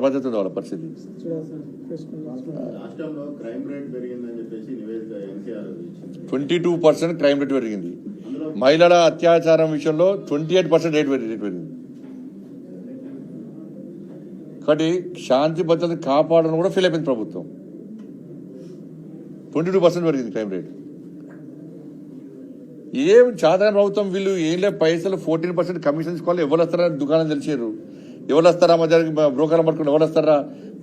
పద్ధతి వాళ్ళ పరిస్థితి. రాష్ట్రంలో క్రైమ్ రేట్ పెరిగిందని చెప్పేసి నివేదిక ఎన్సీఆర్ 22% క్రైమ్ రేట్ పెరిగింది. మహిళల అత్యాచారం విషయంలో 28% రేట్ పెరిగింది. కాబట్టి శాంతి భద్రత కాపాడడం కూడా ఫెయిల్ అయిపోయింది ప్రభుత్వం. 22% పెరిగింది క్రైమ్ రేట్. ఏం సాధారణ ప్రభుత్వం వీళ్ళు ఏం లేదు, పైసలు 14% కమిషన్ తీసుకోవాలి. ఎవరు వస్తారా దుకాణం తెలిసారు, ఎవరు వస్తారా మధ్య బ్రోకర్లు పట్టుకుని ఎవరు వస్తారా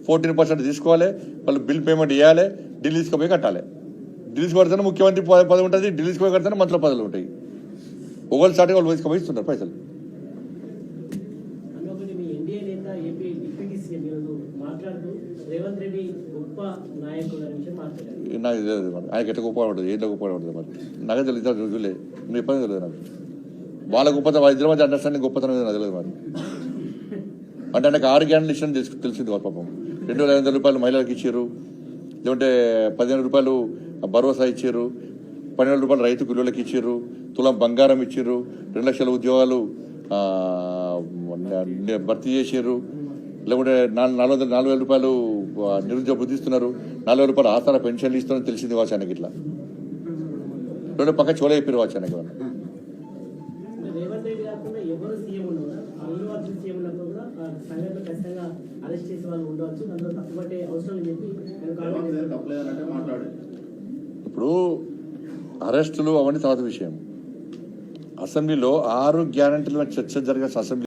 14% తీసుకోవాలి, వాళ్ళు బిల్ పేమెంట్ ఇవ్వాలి, ఢిల్లీ తీసుకుపోయి కట్టాలి. ఢిల్లీకి పడితేనే ముఖ్యమంత్రి పదవి ఉంటుంది, ఢిల్లీకి పోయి కడితేనే మంత్రుల పదవులు ఉంటాయి. ఒకళ్ళు స్టార్ట్ వాళ్ళు తీసుకుపోయి ఇస్తున్నారు పైసలు. నాకు తెలియదు మరి ఆయనకి ఎట్లా గొప్ప పడుతుంది, ఏంటో గొప్ప పడుతుంది మరి నాకు తెలియదు. చూలే నువ్వు ఇబ్బంది తెలియదు నాకు. వాళ్ళ గొప్పతనం వాళ్ళ ఇద్దరి మధ్య అండర్స్టాండింగ్ గొప్పతనం నాకు తెలియదు మరి. అంటే ఆయనకు 6 గ్యారెంటీలు ఇష్టం తెలిసింది వాళ్ళ పాపం. 2,500 రూపాయలు మహిళలకు ఇచ్చారు, లేదంటే 15 రూపాయలు భరోసా ఇచ్చారు, 12 రూపాయలు రైతు కూలీలకు ఇచ్చారు, తులం బంగారం ఇచ్చారు, 2 లక్షల ఉద్యోగాలు భర్తీ చేశారు, లేకుంటే 4,000 రూపాయలు నిరుద్యోగ బుద్ధి ఇస్తున్నారు, 4,000 రూపాయలు ఆసరా పెన్షన్లు ఇస్తున్నారని తెలిసింది వాచానికి. ఇట్లా రెండు పక్క చోళ చెప్పారు వాచానికి. ఇప్పుడు అరెస్టులు అవన్నీ తర్వాత విషయం. అసెంబ్లీలో 6 గ్యారెంటీల చర్చ జరిగే అసెంబ్లీ